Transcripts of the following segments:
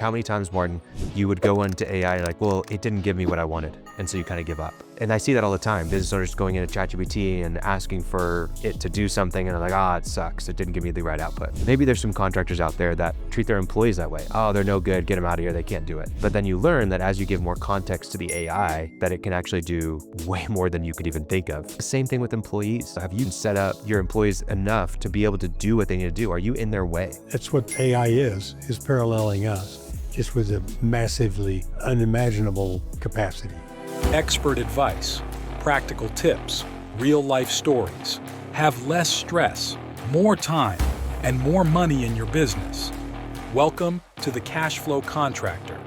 how many times, Martin, you would go into AI like, well, it didn't give me what I wanted. And so you kind of give up. And I see that all the time. Business owners going into ChatGPT and asking for it to do something. And they're like, it sucks. It didn't give me the right output. Maybe there's some contractors out there that treat their employees that way. Oh, they're no good. Get them out of here. They can't do it. But then you learn that as you give more context to the AI, that it can actually do way more than you could even think of. Same thing with employees. Have you set up your employees enough to be able to do what they need to do? Are you in their way? That's what AI is paralleling us, just with a massively unimaginable capacity. Expert advice, practical tips, real-life stories. Have less stress, more time, and more money in your business. Welcome to the Cash Flow Contractor.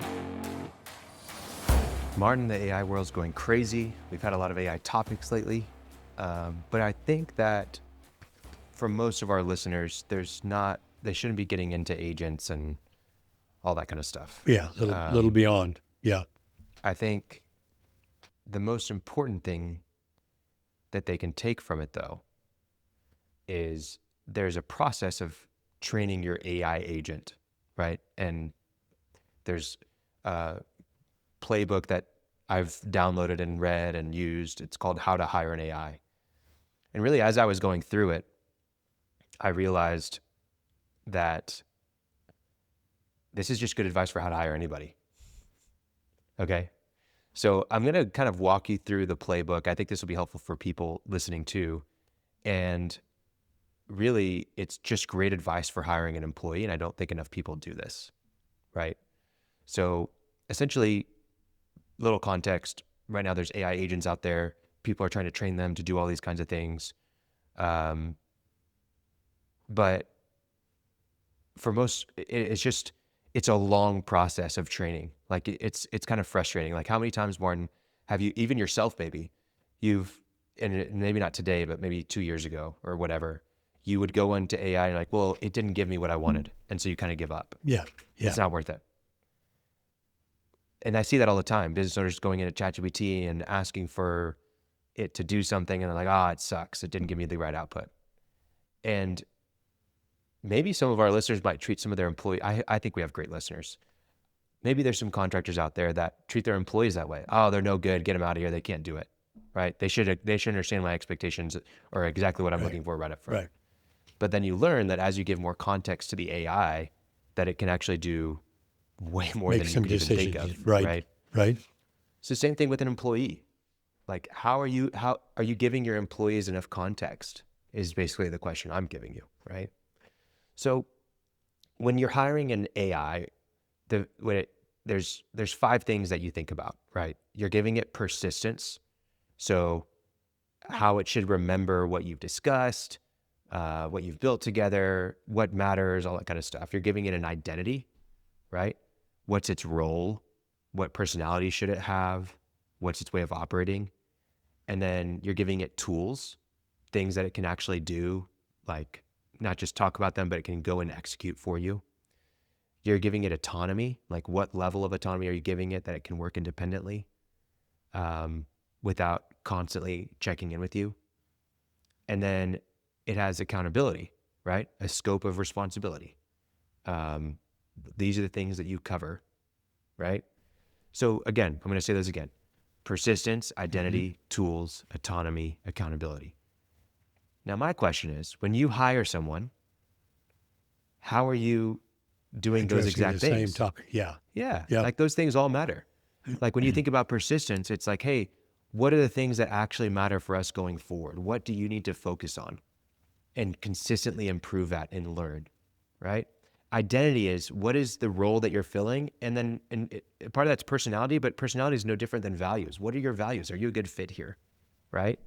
Martin, the AI world's going crazy. We've had a lot of AI topics lately. But I think that for most of our listeners, they shouldn't be getting into agents and all that kind of stuff. Yeah, little beyond. Yeah. I think the most important thing that they can take from it, though, is there's a process of training your AI agent, right? And there's a playbook that I've downloaded and read and used. It's called How to Hire an AI. And really, as I was going through it, I realized that this is just good advice for how to hire anybody. Okay? So I'm going to kind of walk you through the playbook. I think this will be helpful for people listening too. And really, it's just great advice for hiring an employee. And I don't think enough people do this, right? So essentially, little context, right now there's AI agents out there. People are trying to train them to do all these kinds of things. But for most, it's a long process of training. Like it's kind of frustrating. Like how many times, Martin, have you, even yourself, maybe and maybe not today, but maybe 2 years ago or whatever, you would go into AI and like, well, it didn't give me what I wanted. And so you kind of give up. Yeah. It's not worth it. And I see that all the time. Business owners going into ChatGPT and asking for it to do something. And they're like, it sucks. It didn't give me the right output. And maybe some of our listeners might treat some of their employees. I think we have great listeners. Maybe there's some contractors out there that treat their employees that way. Oh, they're no good. Get them out of here. They can't do it. Right? They should understand my expectations or exactly what I'm looking for right up front. Right. But then you learn that as you give more context to the AI, that it can actually do way more than you could even think of. Right. It's the same thing with an employee. Like, how are you giving your employees enough context is basically the question I'm giving you, right? So when you're hiring an AI, there's 5 things that you think about, right? You're giving it persistence. So how it should remember what you've discussed, what you've built together, what matters, all that kind of stuff. You're giving it an identity, right? What's its role? What personality should it have? What's its way of operating? And then you're giving it tools, things that it can actually do, like not just talk about them, but it can go and execute for you. You're giving it autonomy, like what level of autonomy are you giving it that it can work independently without constantly checking in with you? And then it has accountability, right? A scope of responsibility. These are the things that you cover, right? So again, I'm going to say those again. Persistence, identity, tools, autonomy, accountability. Now, my question is, when you hire someone, how are you doing those exact things? Same topic. Yeah. Like those things all matter. Like when you think about persistence, it's like, hey, what are the things that actually matter for us going forward? What do you need to focus on and consistently improve at and learn, right? Identity is what is the role that you're filling? And then part of that's personality, but personality is no different than values. What are your values? Are you a good fit here, right?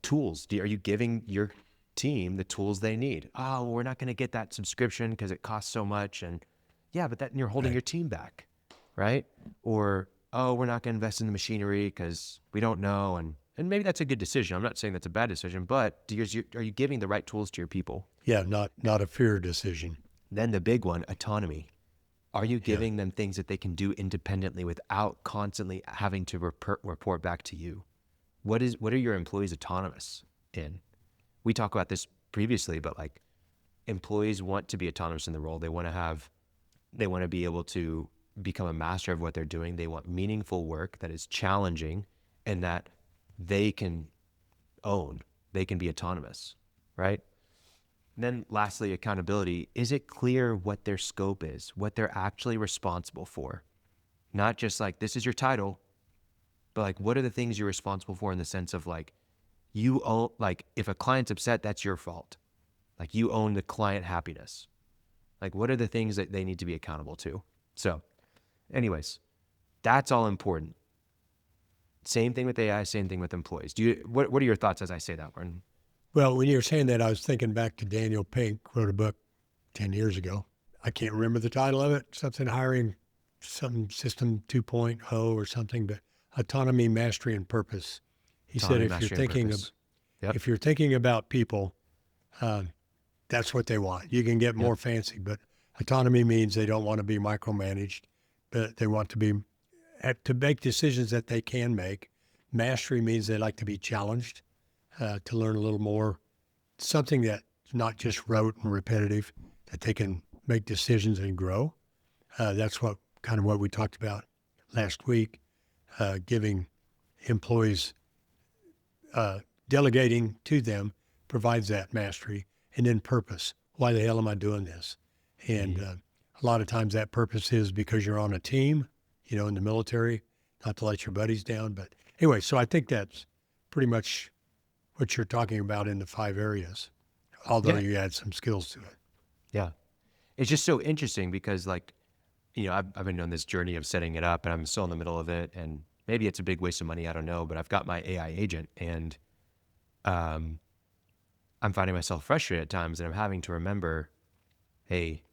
Tools. Are you giving your team the tools they need? Oh, well, we're not going to get that subscription because it costs so much. And yeah, but you're holding your team back, right? Or, oh, we're not going to invest in the machinery because we don't know. And maybe that's a good decision. I'm not saying that's a bad decision, but are you giving the right tools to your people? Yeah, not a fair decision. Then the big one, autonomy. Are you giving them things that they can do independently without constantly having to report back to you? What are your employees autonomous in? We talked about this previously, but like employees want to be autonomous in the role. They want to have They want to be able to become a master of what they're doing. They want meaningful work that is challenging and that they can own. They can be autonomous, right? And then lastly, accountability. Is it clear what their scope is, what they're actually responsible for? Not just like, this is your title, but like, what are the things you're responsible for in the sense of like, you own, like if a client's upset, that's your fault. Like you own the client happiness. Like what are the things that they need to be accountable to? So anyways, that's all important. Same thing with AI, same thing with employees. What are your thoughts as I say that, Martin? Well, when you were saying that, I was thinking back to Daniel Pink, wrote a book 10 years ago. I can't remember the title of it, something hiring, some system 2.0 or something, but Autonomy, Mastery, and Purpose. He said, Autonomy, if you're mastery, and thinking purpose. Yep. if you're thinking about people, that's what they want. You can get more fancy, but autonomy means they don't want to be micromanaged, but they want to make decisions that they can make. Mastery means they like to be challenged, to learn a little more, something that's not just rote and repetitive, that they can make decisions and grow. That's what we talked about last week, giving employees, delegating to them provides that mastery. And then purpose. Why the hell am I doing this? And a lot of times that purpose is because you're on a team, in the military, not to let your buddies down. But anyway, so I think that's pretty much what you're talking about in the 5 areas, although you add some skills to it. Yeah. It's just so interesting because like, I've been on this journey of setting it up and I'm still in the middle of it, and maybe it's a big waste of money. I don't know, but I've got my AI agent and, I'm finding myself frustrated at times, and I'm having to remember, hey,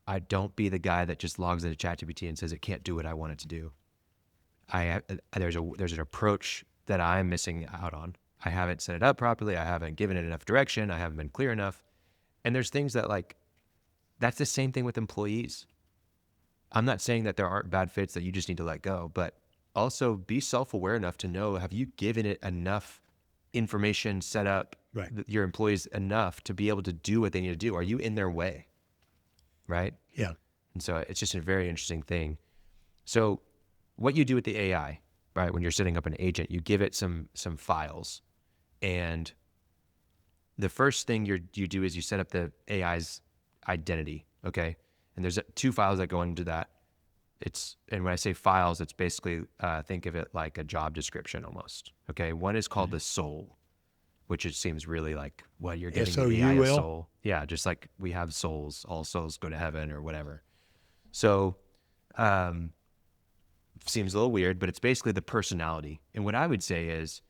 I don't be the guy that just logs into ChatGPT and says it can't do what I want it to do. There's an approach that I'm missing out on. I haven't set it up properly. I haven't given it enough direction. I haven't been clear enough. And there's things that like, that's the same thing with employees. I'm not saying that there aren't bad fits that you just need to let go, but also be self-aware enough to know, have you given it enough information, set up your employees enough to be able to do what they need to do? Are you in their way? Right? Yeah. And so it's just a very interesting thing. So what you do with the AI, right? When you're setting up an agent, you give it some files, and the first thing you do is you set up the AI's identity. Okay. And there's 2 files that go into that. And when I say files, it's basically, think of it like a job description almost. Okay. One is called the soul, which it seems really like what you're giving the AI a soul. Yeah. Just like we have souls, all souls go to heaven or whatever. So, seems a little weird, but it's basically the personality. And what I would say is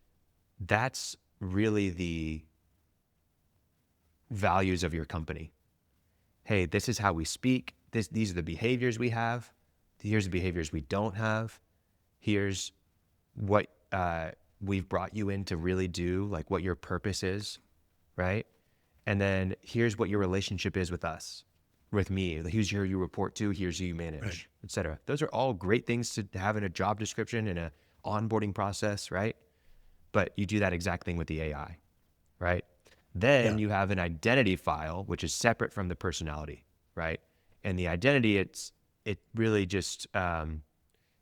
that's really the values of your company. Hey, this is how we speak. These are the behaviors we have. Here's the behaviors we don't have. Here's what we've brought you in to really do, like what your purpose is, right? And then here's what your relationship is with us, with me. Here's who you report to, here's who you manage, et cetera. Those are all great things to have in a job description and a onboarding process, right? But you do that exact thing with the AI, right? Then you have an identity file, which is separate from the personality, right? And the identity, it really just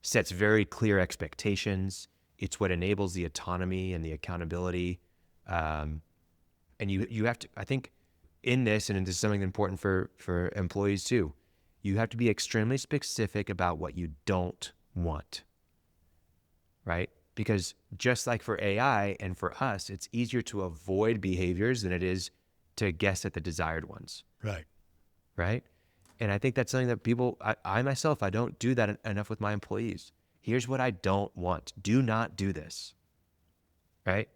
sets very clear expectations. It's what enables the autonomy and the accountability. And you have to, I think in this, and this is something important for employees too, you have to be extremely specific about what you don't want, right? Because just like for AI and for us, it's easier to avoid behaviors than it is to guess at the desired ones. Right? And I think that's something that I myself, I don't do that enough with my employees. Here's what I don't want. Do not do this. Right?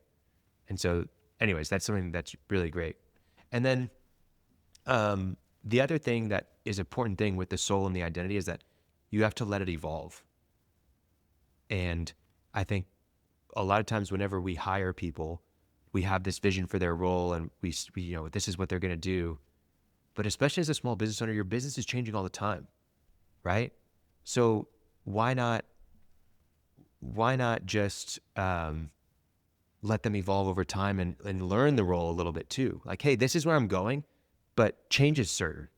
And so anyways, that's something that's really great. And then the other thing that is an important thing with the soul and the identity is that you have to let it evolve. And I think a lot of times whenever we hire people, we have this vision for their role and we this is what they're going to do. But especially as a small business owner, your business is changing all the time, right? So why not just let them evolve over time and learn the role a little bit too? Like, hey, this is where I'm going, but change is certain.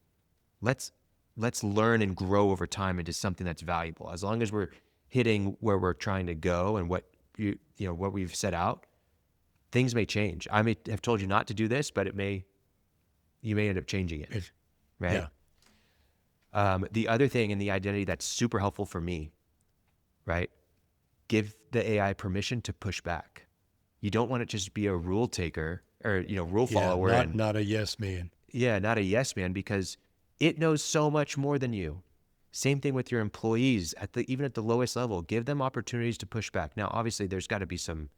Let's let's learn and grow over time into something that's valuable. As long as we're hitting where we're trying to go and what what we've set out, things may change. I may have told you not to do this, but you may end up changing it, right? Yeah. The other thing in the identity that's super helpful for me, right? Give the AI permission to push back. You don't want it to just be a rule taker or, rule follower. Not a yes man. Yeah, not a yes man, because it knows so much more than you. Same thing with your employees even at the lowest level. Give them opportunities to push back. Now, obviously, there's got to be some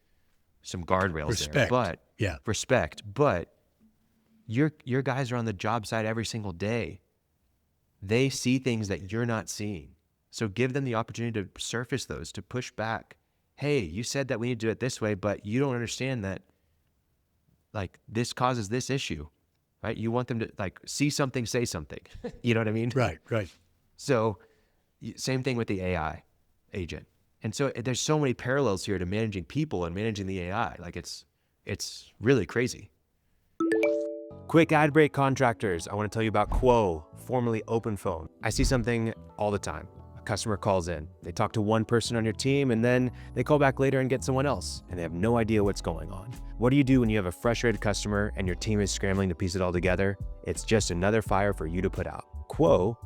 guardrails there, but respect. But your guys are on the job site every single day. They see things that you're not seeing. So give them the opportunity to surface those, to push back. Hey, you said that we need to do it this way, but you don't understand that like this causes this issue, right? You want them to like see something, say something. You know what I mean? Right. So same thing with the AI agent. And so there's so many parallels here to managing people and managing the AI. Like it's really crazy. Quick ad break, contractors. I want to tell you about Quo, formerly OpenPhone. I see something all the time. A customer calls in. They talk to one person on your team, and then they call back later and get someone else, and they have no idea what's going on. What do you do when you have a frustrated customer and your team is scrambling to piece it all together? It's just another fire for you to put out. Quo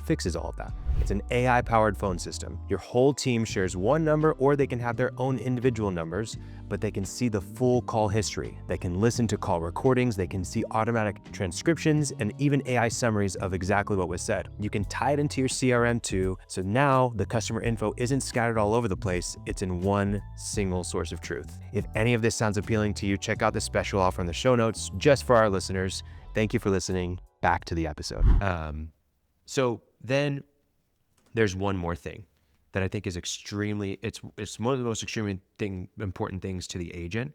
fixes all of that. It's an AI-powered phone system. Your whole team shares one number, or they can have their own individual numbers, but they can see the full call history. They can listen to call recordings, they can see automatic transcriptions, and even AI summaries of exactly what was said. You can tie it into your CRM too, so now the customer info isn't scattered all over the place, it's in one single source of truth. If any of this sounds appealing to you, check out the special offer in the show notes just for our listeners. Thank you for listening. Back to the episode. So then there's one more thing that I think is it's one of the most extremely important things to the agent,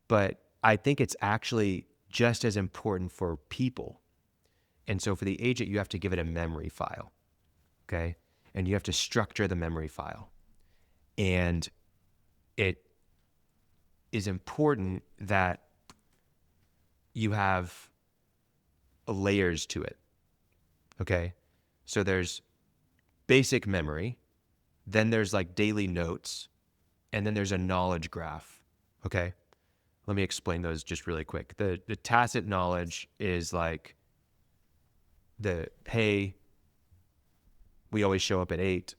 but I think it's actually just as important for people. And so for the agent, you have to give it a memory file, okay? And you have to structure the memory file. And it is important that you have layers to it, okay? So there's basic memory, then there's like daily notes, and then there's a knowledge graph, okay? Let me explain those just really quick. The tacit knowledge is like hey, we always show up at 8.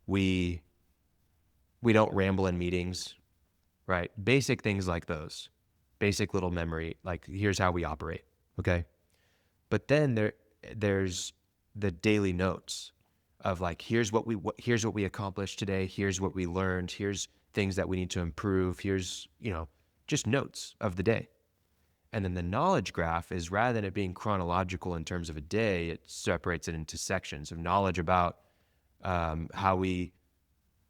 We don't ramble in meetings, right? Basic things like those. Basic little memory, like here's how we operate, okay? But then there's the daily notes of like, here's what we accomplished today. Here's what we learned. Here's things that we need to improve. Here's, just notes of the day. And then the knowledge graph is, rather than it being chronological in terms of a day, it separates it into sections of knowledge about how we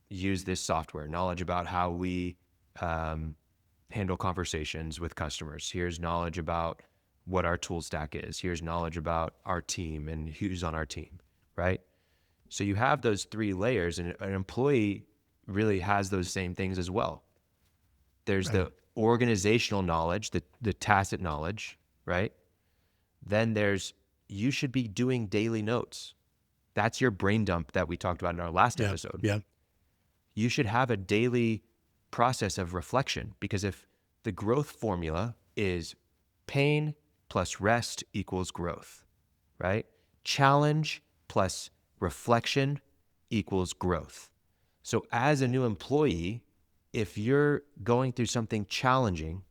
use this software, knowledge about how we handle conversations with customers. Here's knowledge about what our tool stack is. Here's knowledge about our team and who's on our team, right? So you have those 3 layers, and an employee really has those same things as well. There's the organizational knowledge, the tacit knowledge, right? Then you should be doing daily notes. That's your brain dump that we talked about in our last episode. Yeah. You should have a daily process of reflection, because if the growth formula is pain plus rest equals growth, right? Challenge plus reflection equals growth. So as a new employee, if you're going through something challenging,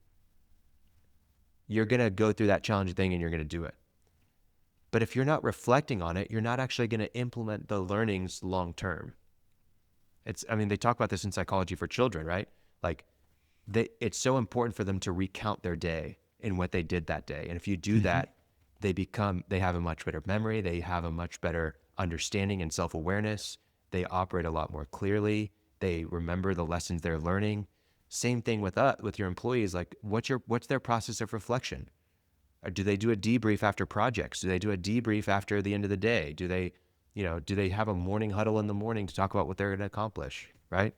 you're going to go through that challenging thing and you're going to do it. But if you're not reflecting on it, you're not actually going to implement the learnings long term. They talk about this in psychology for children, right? Like it's so important for them to recount their day and what they did that day. And if you do that, they have a much better memory. They have a much better understanding and self-awareness. They operate a lot more clearly. They remember the lessons they're learning. Same thing with your employees. Like what's their process of reflection? Or do they do a debrief after projects? Do they do a debrief after the end of the day? Do they have a morning huddle in the morning to talk about what they're going to accomplish, right?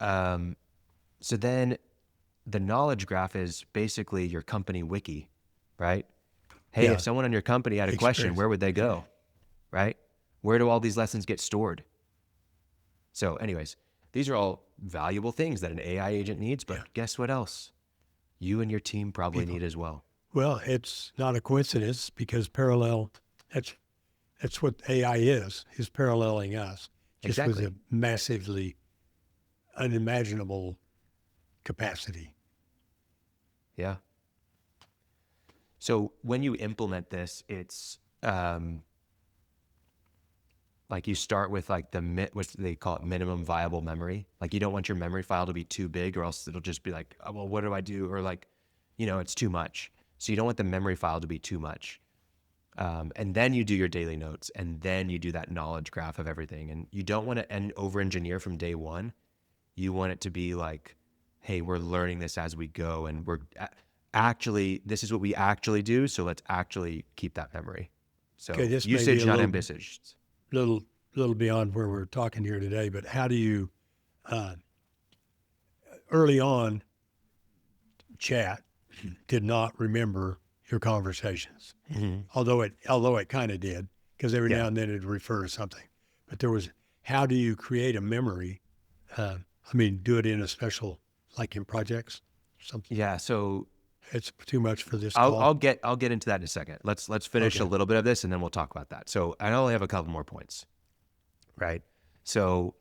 So then the knowledge graph is basically your company wiki, right? Hey, Yeah. if someone in your company had a question, Experience. where would they go, right? Where do all these lessons get stored? So anyways, these are all valuable things that an AI agent needs, but Yeah. guess what else? You and your team probably People. need as well. Well, it's not a coincidence because that's what AI is paralleling us, just with Exactly. a massively unimaginable capacity. Yeah. So when you implement this, it's like you start with like what they call it, minimum viable memory. Like you don't want your memory file to be too big, or else it'll just be like, oh, well, what do I do? Or like, it's too much. So you don't want the memory file to be too much. And then you do your daily notes, and then you do that knowledge graph of everything. And you don't want to over engineer from day one. You want it to be like, hey, we're learning this as we go, and we're actually, this is what we actually do. So let's actually keep that memory. So Okay, this may be usage, a not little envisaged. little beyond where we're talking here today, but how do you uh, early on chat did not remember your conversations, although it kind of did, because every Yeah. now and then it'd refer to something. But there was, how do you create a memory? Do it in a special, like in projects, something. Yeah. So It's too much for this I'll, call. I'll get I'll get into that in a second. Let's finish Okay. a little bit of this, and then we'll talk about that. So I only have a couple more points, right? So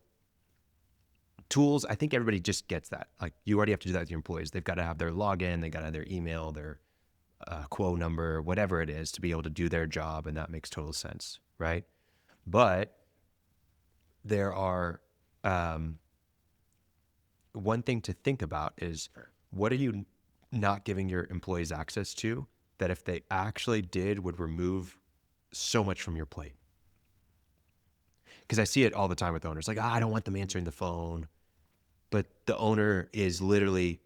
tools, I think everybody just gets that. Like you already have to do that with your employees. They've got to have their login, they got to have their email, their quo number, whatever it is, to be able to do their job, and that makes total sense, right? But there are one thing to think about is, what are you not giving your employees access to that if they actually did would remove so much from your plate? Because I see it all the time with owners, like, I don't want them answering the phone, but the owner is literally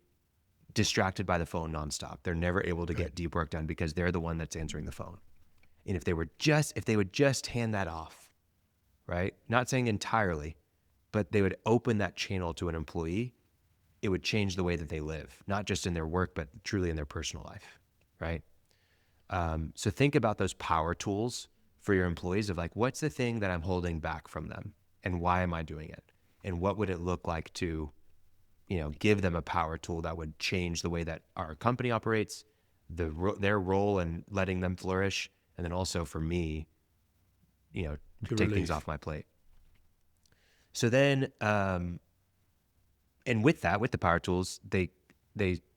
distracted by the phone nonstop. They're never able to get deep work done because they're the one that's answering the phone. And if they would just hand that off, right? Not saying entirely, but they would open that channel to an employee, it would change the way that they live, not just in their work, but truly in their personal life, right? So think about those power tools for your employees of like, what's the thing that I'm holding back from them, and why am I doing it? And what would it look like to, give them a power tool that would change the way that our company operates, their role in letting them flourish, and then also for me, To take relief. things off my plate. So then, and with the power tools, they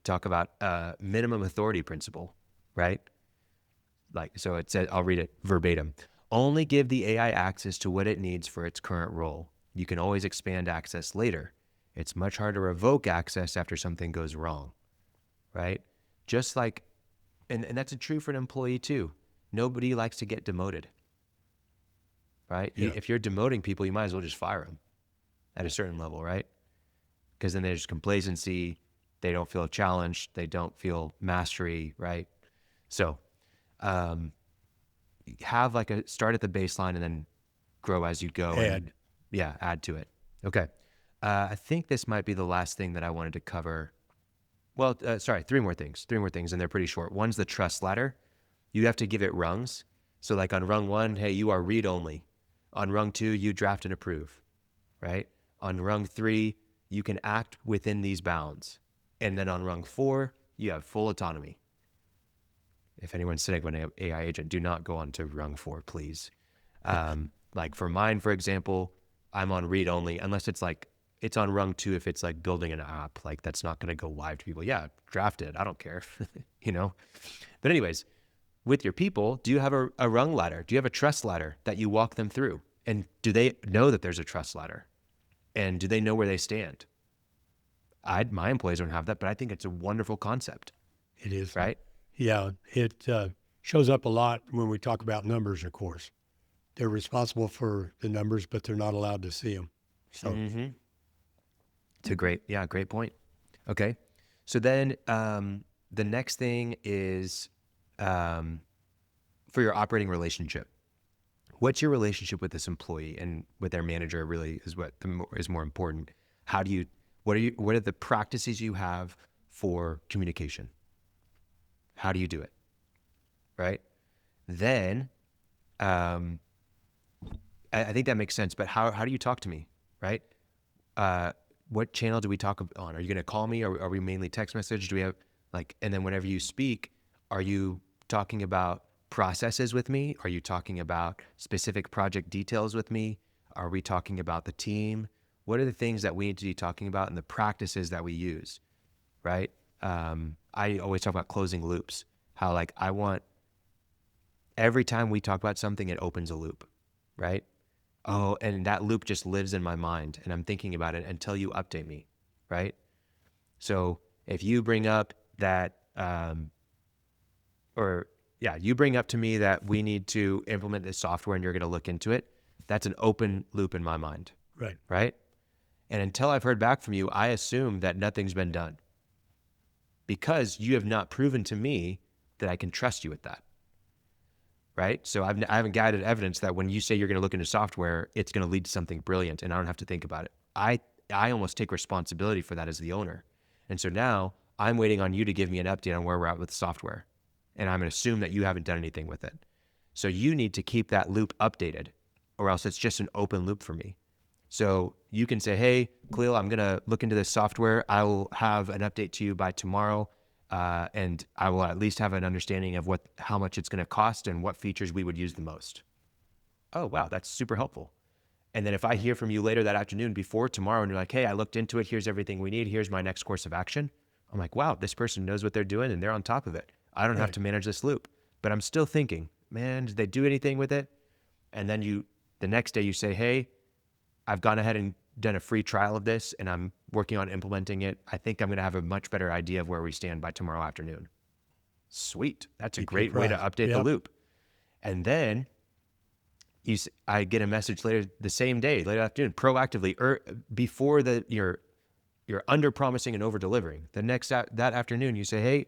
talk about minimum authority principle, right? Like, so it says, I'll read it verbatim. Only give the AI access to what it needs for its current role. You can always expand access later. It's much harder to revoke access after something goes wrong, right? Just like, and that's true for an employee too. Nobody likes to get demoted, right? Yeah. If you're demoting people, you might as well just fire them at a certain level, right? Because then there's complacency. They don't feel challenged. They don't feel mastery, right? So have like a start at the baseline and then grow as you go. Add. Add to it. Okay. I think this might be the last thing that I wanted to cover. Well, three more things, and they're pretty short. One's the trust ladder. You have to give it rungs. So like on rung 1, hey, you are read only. On rung 2, you draft and approve, right? On rung 3, you can act within these bounds. And then on rung 4, you have full autonomy. If anyone's sitting with an AI agent, do not go on to rung 4, please. Like for mine, for example, I'm on read only, unless it's like, it's on rung 2 if it's like building an app, like that's not going to go live to people. Yeah, draft it. I don't care, But anyways, with your people, do you have a rung ladder? Do you have a trust ladder that you walk them through? And do they know that there's a trust ladder? And do they know where they stand? My employees don't have that, but I think it's a wonderful concept. It is. Right? Yeah. It shows up a lot when we talk about numbers, of course. They're responsible for the numbers, but they're not allowed to see them. So It's a great point. Okay. So then the next thing is for your operating relationship. What's your relationship with this employee and with their manager really is what is more important. What are the practices you have for communication? How do you do it? right? Then I think that makes sense. But how do you talk to me, right? What channel do we talk on? Are you going to call me? Or are we mainly text message? Do we have and then whenever you speak, are you talking about processes with me? Are you talking about specific project details with me? Are we talking about the team? What are the things that we need to be talking about and the practices that we use, right? I always talk about closing loops, how I want every time we talk about something, it opens a loop, right? Oh, and that loop just lives in my mind and I'm thinking about it until you update me, right? So if you bring up that, you bring up to me that we need to implement this software and you're going to look into it, that's an open loop in my mind, Right. right? And until I've heard back from you, I assume that nothing's been done because you have not proven to me that I can trust you with that. Right? So I haven't gathered evidence that when you say you're going to look into software, it's going to lead to something brilliant and I don't have to think about it. I almost take responsibility for that as the owner. And so now I'm waiting on you to give me an update on where we're at with the software. And I'm going to assume that you haven't done anything with it. So you need to keep that loop updated or else it's just an open loop for me. So you can say, hey, Khalil, I'm going to look into this software. I will have an update to you by tomorrow. And I will at least have an understanding of how much it's going to cost and what features we would use the most. Oh, wow, that's super helpful. And then if I hear from you later that afternoon before tomorrow and you're like, hey, I looked into it, here's everything we need, here's my next course of action. I'm like, wow, this person knows what they're doing and they're on top of it. I don't have to manage this loop, but I'm still thinking, man, did they do anything with it? And then the next day you say, hey, I've gone ahead and done a free trial of this and I'm working on implementing it. I think I'm going to have a much better idea of where we stand by tomorrow afternoon. Sweet. That's a great way to update the loop. And then I get a message later the same day, later afternoon, proactively, before you're under promising and over delivering. That afternoon, you say, hey,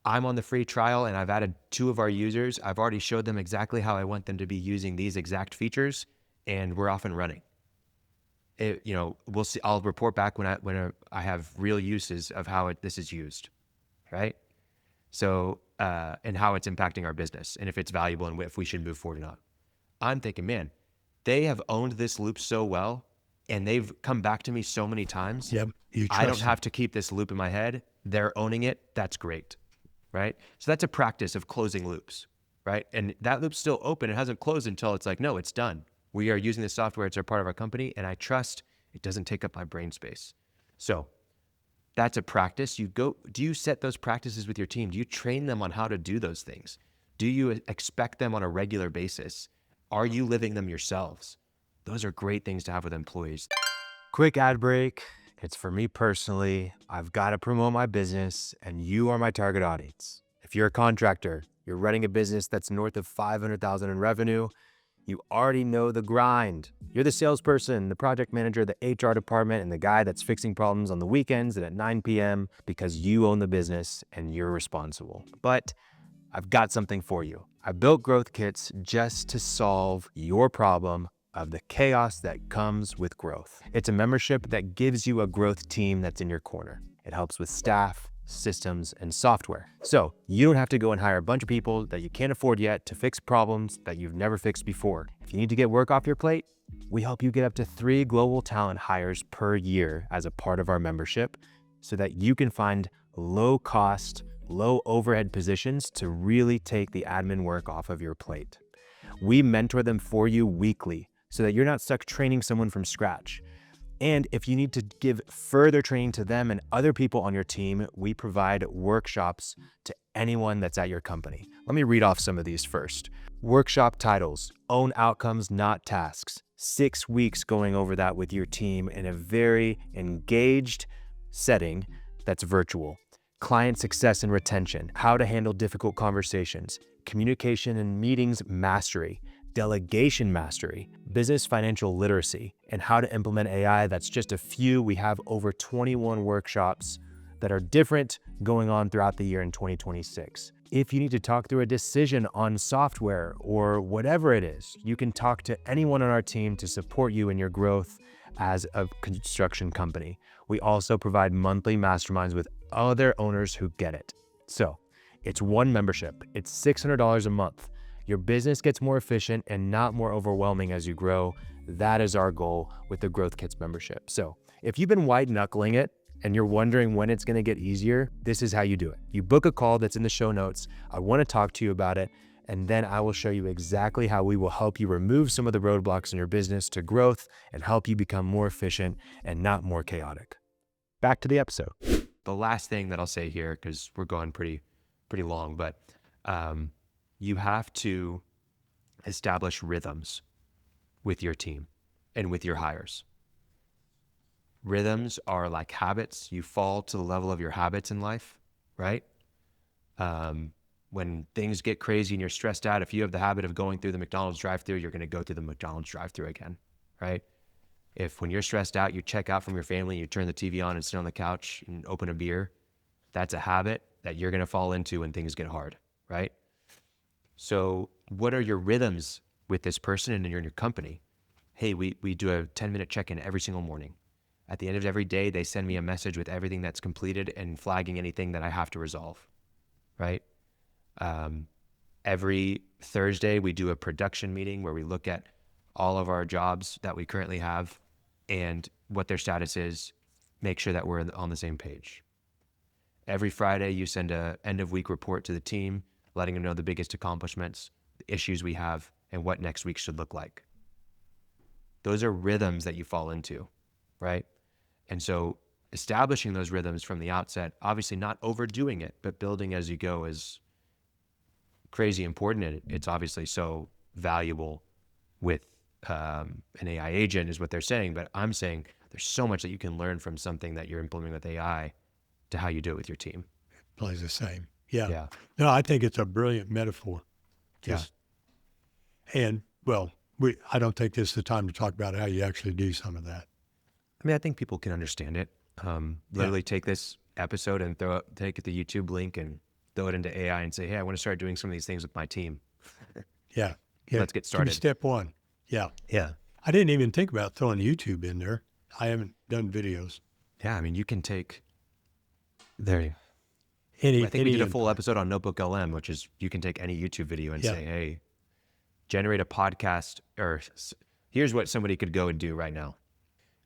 I'm on the free trial and I've added 2 of our users. I've already showed them exactly how I want them to be using these exact features and we're off and running. We'll see. I'll report back when I have real uses of how this is used, right? So, and how it's impacting our business and if it's valuable and if we should move forward or not. I'm thinking, man, they have owned this loop so well and they've come back to me so many times. Yep. I don't have to keep this loop in my head. They're owning it. That's great, right? So that's a practice of closing loops, right? And that loop's still open. It hasn't closed until it's like, no, it's done. We are using this software. It's a part of our company. And I trust it doesn't take up my brain space. So that's a practice. Do you set those practices with your team? Do you train them on how to do those things? Do you expect them on a regular basis? Are you living them yourselves? Those are great things to have with employees. Quick ad break. It's for me personally. I've got to promote my business and you are my target audience. If you're a contractor, you're running a business that's north of $500,000 in revenue, you already know the grind. You're the salesperson, the project manager, the HR department, and the guy that's fixing problems on the weekends and at 9 p.m. because you own the business and you're responsible. But I've got something for you. I built Growth Kits just to solve your problem of the chaos that comes with growth. It's a membership that gives you a growth team that's in your corner. It helps with staff, systems, and software. So you don't have to go and hire a bunch of people that you can't afford yet to fix problems that you've never fixed before. If you need to get work off your plate, we help you get up to 3 global talent hires per year as a part of our membership so that you can find low cost, low overhead positions to really take the admin work off of your plate. We mentor them for you weekly so that you're not stuck training someone from scratch. And if you need to give further training to them and other people on your team, we provide workshops to anyone that's at your company. Let me read off some of these first. Workshop titles: Own Outcomes, Not Tasks. 6 weeks going over that with your team in a very engaged setting that's virtual. Client Success and Retention: How to Handle Difficult Conversations. Communication and Meetings Mastery. Delegation Mastery, Business Financial Literacy, and How to Implement AI. That's just a few. We have over 21 workshops that are different going on throughout the year in 2026. If you need to talk through a decision on software or whatever it is, you can talk to anyone on our team to support you in your growth as a construction company. We also provide monthly masterminds with other owners who get it. So It's one membership. It's $600 a month. Your business gets more efficient and not more overwhelming as you grow. That is our goal with the Growth Kits membership. So if you've been white knuckling it and you're wondering when it's going to get easier, this is how you do it. You book a call that's in the show notes. I want to talk to you about it. And then I will show you exactly how we will help you remove some of the roadblocks in your business to growth and help you become more efficient and not more chaotic. Back to the episode. The last thing that I'll say here, because we're going pretty long, but you have to establish rhythms with your team and with your hires. Rhythms are like habits. You fall to the level of your habits in life, right? When things get crazy and you're stressed out, if you have the habit of going through the McDonald's drive-thru, you're going to go through the McDonald's drive-thru again, right? If when you're stressed out, you check out from your family, you turn the TV on and sit on the couch and open a beer, that's a habit that you're going to fall into when things get hard, right? So what are your rhythms with this person and in your company? Hey, we do a 10-minute check-in every single morning. At the end of every day, they send me a message with everything that's completed and flagging anything that I have to resolve, right? Every Thursday, we do a production meeting where we look at all of our jobs that we currently have and what their status is, make sure that we're on the same page. Every Friday, you send a end of week report to the team, letting them know the biggest accomplishments, the issues we have, and what next week should look like. Those are rhythms that you fall into, right? And so establishing those rhythms from the outset, obviously not overdoing it, but building as you go is crazy important. And it's obviously so valuable with an AI agent is what they're saying. But I'm saying there's so much that you can learn from something that you're implementing with AI to how you do it with your team. Plays the same. Yeah. Yeah. No, I think it's a brilliant metaphor. Yeah. And well, I don't think this is the time to talk about how you actually do some of that. I mean, I think people can understand it. Literally take this episode and take the YouTube link and throw it into AI and say, hey, I want to start doing some of these things with my team. Yeah. Let's get started. Step one. Yeah. Yeah. I didn't even think about throwing YouTube in there. I haven't done videos. Yeah. I mean, you can take I think we did a full episode on Notebook LM, which is you can take any YouTube video and say, hey, generate a podcast, or here's what somebody could go and do right now.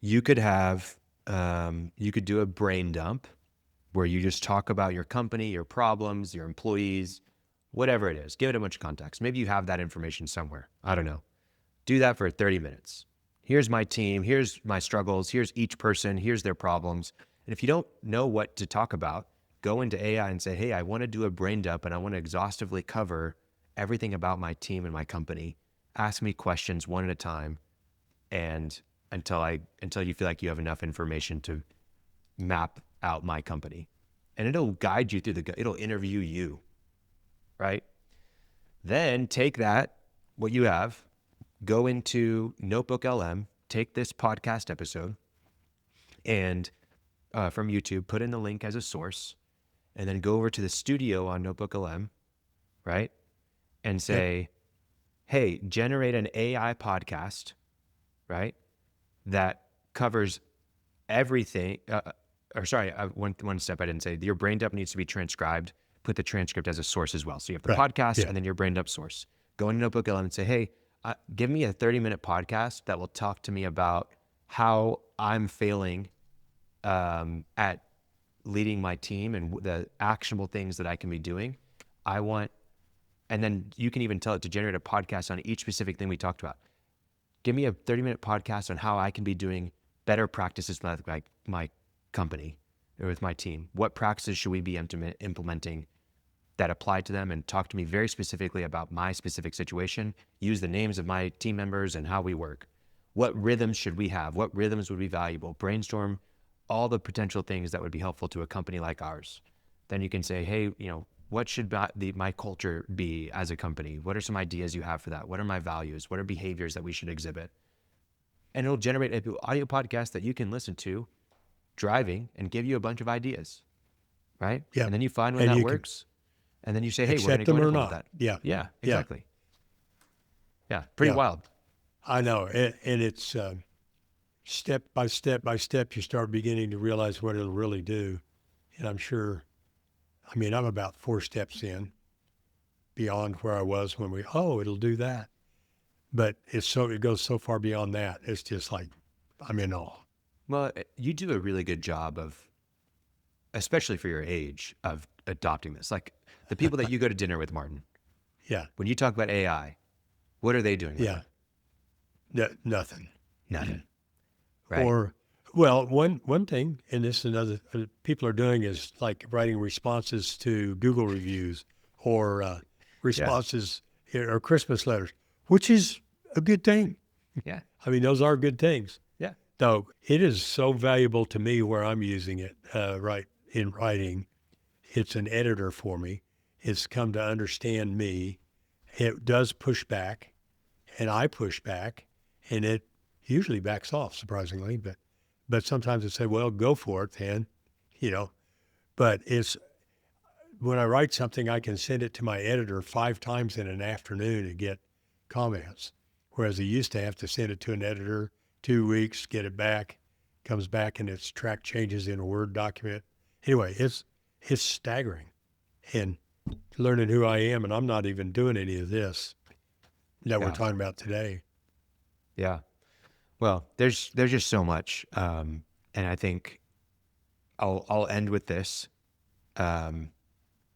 You could have, you could do a brain dump where you just talk about your company, your problems, your employees, whatever it is. Give it a bunch of context. Maybe you have that information somewhere. I don't know. Do that for 30 minutes. Here's my team. Here's my struggles. Here's each person. Here's their problems. And if you don't know what to talk about, go into AI and say, hey, I want to do a brain dump and I want to exhaustively cover everything about my team and my company. Ask me questions one at a time, and until you feel like you have enough information to map out my company. And it'll guide you through it'll interview you, right? Then take that, what you have, go into Notebook LM, take this podcast episode, and from YouTube, put in the link as a source, and then go over to the studio on Notebook LM, right? And say, hey, generate an AI podcast, right? That covers everything. One step I didn't say. Your brain dump needs to be transcribed. Put the transcript as a source as well. So you have the podcast and then your brain dump source. Go into Notebook LM and say, hey, give me a 30-minute podcast that will talk to me about how I'm failing at leading my team and the actionable things that I can be doing. And then you can even tell it to generate a podcast on each specific thing we talked about. Give me a 30-minute podcast on how I can be doing better practices with my company or with my team. What practices should we be implementing that apply to them, and talk to me very specifically about my specific situation. Use the names of my team members and how we work. What rhythms should we have? What rhythms would be valuable? Brainstorm all the potential things that would be helpful to a company like ours. Then you can say, hey, what should my culture be as a company? What are some ideas you have for that? What are my values? What are behaviors that we should exhibit? And it'll generate an audio podcast that you can listen to driving and give you a bunch of ideas, right? Yeah. And then you find when that works. And then you say, hey, we're going to go and implement that. Yeah. Yeah, exactly. Yeah, pretty wild. I know. And it's step by step by step, you start beginning to realize what it'll really do. And I'm sure I mean, I'm about 4 steps in beyond where I was when it'll do that. But it goes so far beyond that. It's just like, I'm in awe. Well, you do a really good job of, especially for your age, of adopting this. Like the people that you go to dinner with, Martin, Yeah. when you talk about AI, what are they doing with Yeah. Nothing. Nothing. Right. Or, well, one thing, and this is another, people are doing is like writing responses to Google reviews or responses or Christmas letters, which is a good thing. Yeah. I mean, those are good things. Yeah. So it is so valuable to me where I'm using it right in writing. It's an editor for me. It's come to understand me. It does push back, and I push back, and it usually backs off, surprisingly. But sometimes it say, well, go for it, then, But it's when I write something, I can send it to my editor 5 times in an afternoon and get comments, whereas I used to have to send it to an editor 2 weeks, get it back, comes back, and it's track changes in a Word document. Anyway, it's staggering, and learning who I am, and I'm not even doing any of this that we're talking about today. Yeah. Well, there's just so much, and I think I'll end with this. Let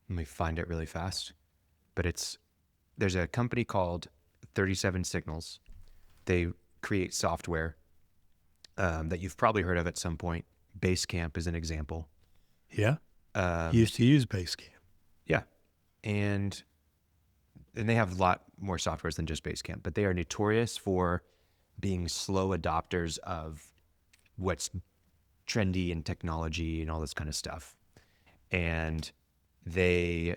me find it really fast, but there's a company called 37 Signals. They create software that you've probably heard of at some point. Basecamp is an example. Yeah, used to use Basecamp. Yeah, and they have a lot more softwares than just Basecamp, but they are notorious for being slow adopters of what's trendy in technology and all this kind of stuff. And they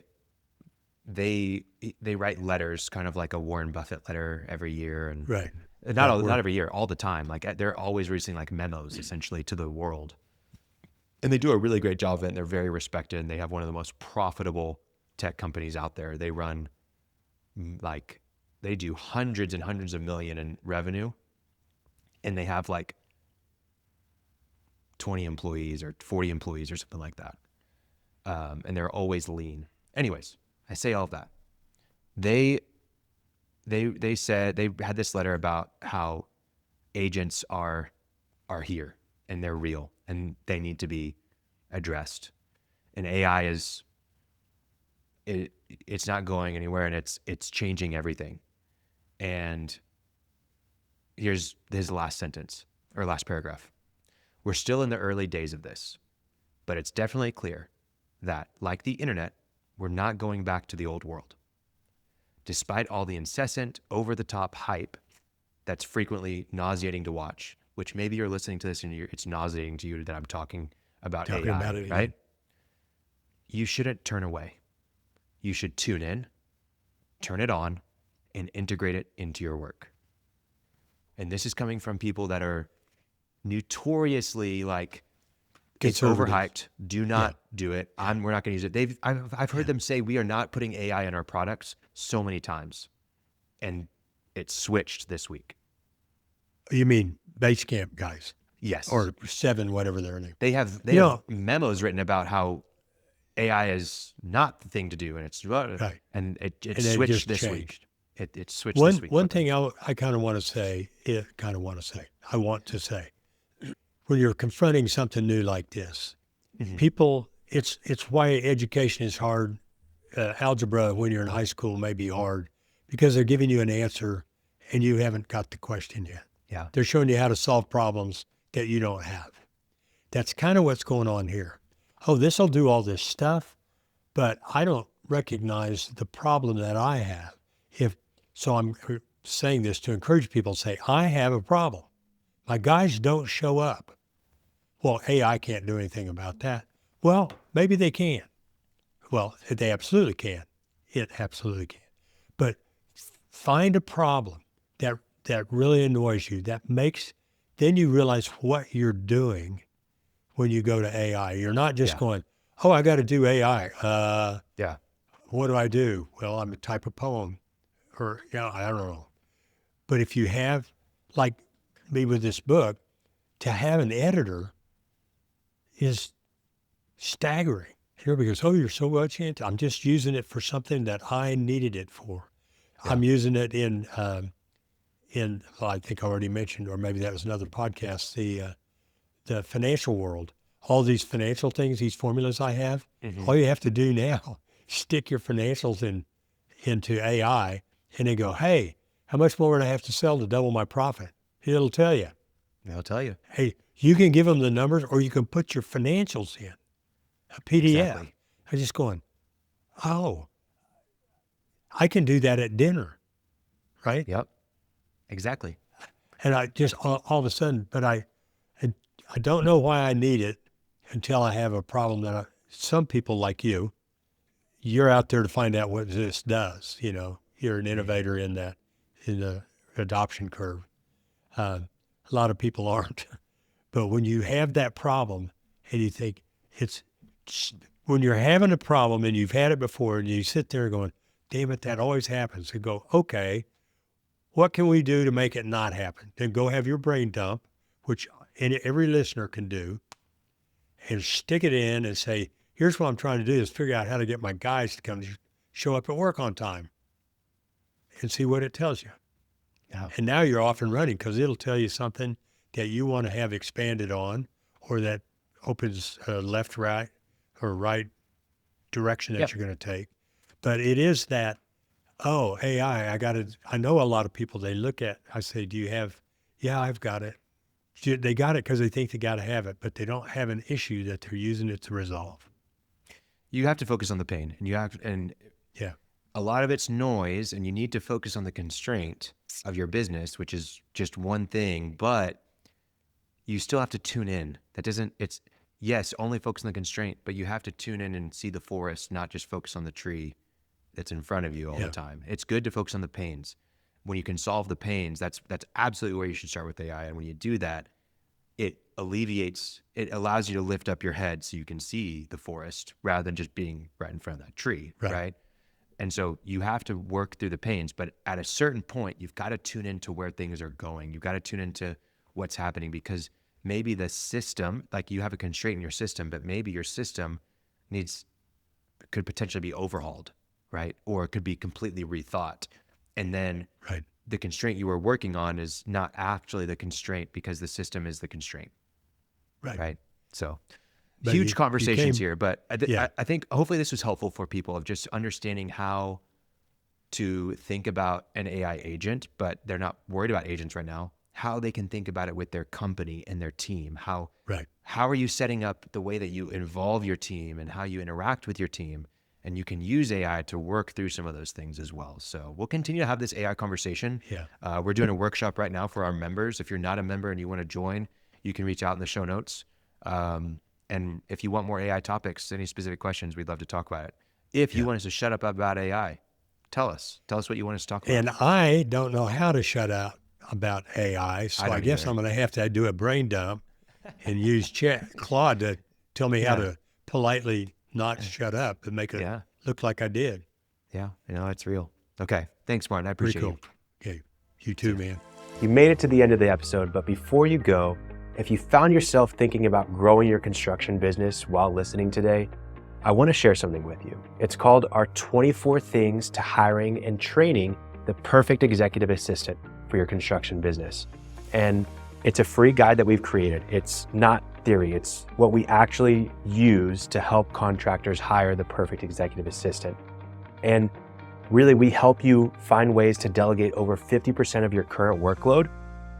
write letters, kind of like a Warren Buffett letter every year, and Right. not every year, all the time. Like they're always releasing like memos essentially to the world, and they do a really great job of it. And they're very respected, and they have one of the most profitable tech companies out there. They run they do hundreds and hundreds of million in revenue, and they have like 20 employees or 40 employees or something like that. And they're always lean. Anyways, I say all of that. They said they had this letter about how agents are here and they're real and they need to be addressed. And AI it's not going anywhere, and it's changing everything. And here's his last sentence or last paragraph. We're still in the early days of this, but it's definitely clear that, like the internet, we're not going back to the old world. Despite all the incessant, over-the-top hype that's frequently nauseating to watch, which maybe you're listening to this and it's nauseating to you that I'm talking about AI, about it, right? You shouldn't turn away. You should tune in, turn it on, and integrate it into your work. And this is coming from people that are notoriously like, it's overhyped. Do not do it. We're not going to use it. I've heard them say we are not putting AI in our products so many times, and it switched this week. You mean Basecamp guys? Yes. Or 7, whatever their name. They have memos written about how AI is not the thing to do, and it's Right. And it And switched this changed. week. It switched this week. One thing I kind of want to say, when you're confronting something new like this, people, it's why education is hard. Algebra, when you're in high school, may be hard because they're giving you an answer and you haven't got the question yet. Yeah. They're showing you how to solve problems that you don't have. That's kind of what's going on here. Oh, this will do all this stuff, but I don't recognize the problem that I have. So I'm saying this to encourage people to say, I have a problem. My guys don't show up. Well, AI can't do anything about that. Well, maybe they can. Well, they absolutely can. It absolutely can. But find a problem that really annoys you, then you realize what you're doing when you go to AI. You're not just going, oh, I got to do AI. What do I do? Well, I'm going to type a poem or, I don't know. But if you have, like me with this book, to have an editor is staggering. everybody goes, "Oh, you're so much into." I'm just using it for something that I needed it for. Yeah. I'm using it in well, I think I already mentioned, or maybe that was another podcast, the financial world. All these financial things, these formulas I have, all you have to do now, stick your financials into AI, and they go, "Hey, how much more would I have to sell to double my profit?" It'll tell you. They'll tell you. Hey, you can give them the numbers, or you can put your financials in a PDF. Exactly. I'm just going, oh, I can do that at dinner, right? Yep. Exactly. And I just all of a sudden, but I don't know why I need it until I have a problem that some people like you're out there to find out what this does. You know, you're an innovator in the adoption curve. A lot of people aren't. But when you have that problem and you think when you're having a problem and you've had it before and you sit there going, damn it, that always happens. You go, okay, what can we do to make it not happen? Then go have your brain dump, which every listener can do, and stick it in and say, here's what I'm trying to do is figure out how to get my guys to come show up at work on time and see what it tells you. Yeah. And now you're off and running because it'll tell you something that you want to have expanded on, or that opens left, right, or right direction that you're going to take. But it is that, AI, I know a lot of people, they look at, I say, do you have, yeah, I've got it. They got it because they think they got to have it, but they don't have an issue that they're using it to resolve. You have to focus on the pain, and Yeah. a lot of it's noise, and you need to focus on the constraint of your business, which is just one thing, but you still have to tune in. Yes, only focus on the constraint, but you have to tune in and see the forest, not just focus on the tree that's in front of you all the time. It's good to focus on the pains. When you can solve the pains, that's absolutely where you should start with AI. And when you do that, it allows you to lift up your head so you can see the forest rather than just being right in front of that tree, right? And so you have to work through the pains, but at a certain point, you've got to tune into where things are going. You've got to tune into what's happening, because maybe the system, like you have a constraint in your system, but maybe your system could potentially be overhauled, right? Or it could be completely rethought. And then the constraint you were working on is not actually the constraint because the system is the constraint, right? So But huge you conversations came- here, but I think hopefully this was helpful for people of just understanding how to think about an AI agent, but they're not worried about agents right now, how they can think about it with their company and their team. How are you setting up the way that you involve your team and how you interact with your team? And you can use AI to work through some of those things as well. So we'll continue to have this AI conversation. We're doing a workshop right now for our members. If you're not a member and you want to join, you can reach out in the show notes. And if you want more AI topics, any specific questions, we'd love to talk about it. If you want us to shut up about AI, tell us what you want us to talk about. And I don't know how to shut up about AI, so I guess I'm going to have to do a brain dump and use Claude to tell me how to politely not shut up and make it look like I did. Yeah, it's real. Okay, thanks, Martin. I appreciate Pretty cool. Okay, you too, man. You made it to the end of the episode, but before you go, if you found yourself thinking about growing your construction business while listening today, I want to share something with you. It's called our 24 Things to Hiring and Training the Perfect Executive Assistant for Your Construction Business. And it's a free guide that we've created. It's not theory, it's what we actually use to help contractors hire the perfect executive assistant. And really, we help you find ways to delegate over 50% of your current workload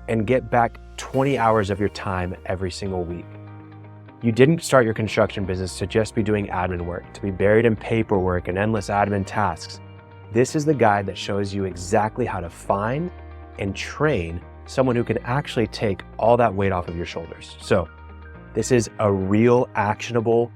and get back 20 hours of your time every single week. You didn't start your construction business to just be doing admin work, to be buried in paperwork and endless admin tasks. This is the guide that shows you exactly how to find and train someone who can actually take all that weight off of your shoulders. So this is a real actionable,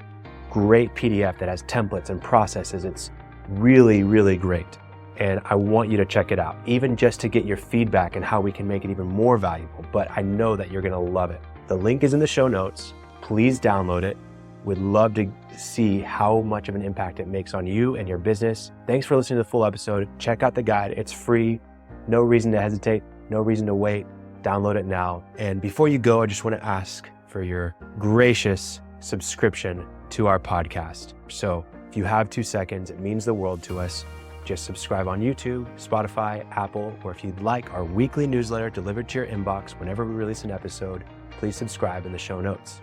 great PDF that has templates and processes. It's really, really great. And I want you to check it out, even just to get your feedback and how we can make it even more valuable. But I know that you're gonna love it. The link is in the show notes. Please download it. We'd love to see how much of an impact it makes on you and your business. Thanks for listening to the full episode. Check out the guide. It's free. No reason to hesitate. No reason to wait. Download it now. And before you go, I just want to ask for your gracious subscription to our podcast. So if you have 2 seconds, it means the world to us. Just subscribe on YouTube, Spotify, Apple, or if you'd like our weekly newsletter delivered to your inbox whenever we release an episode, please subscribe in the show notes.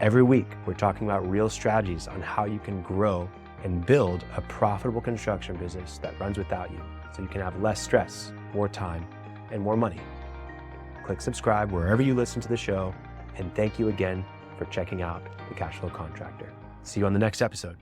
Every week, we're talking about real strategies on how you can grow and build a profitable construction business that runs without you, so you can have less stress, more time, and more money. Click subscribe wherever you listen to the show, and thank you again for checking out The Cashflow Contractor. See you on the next episode.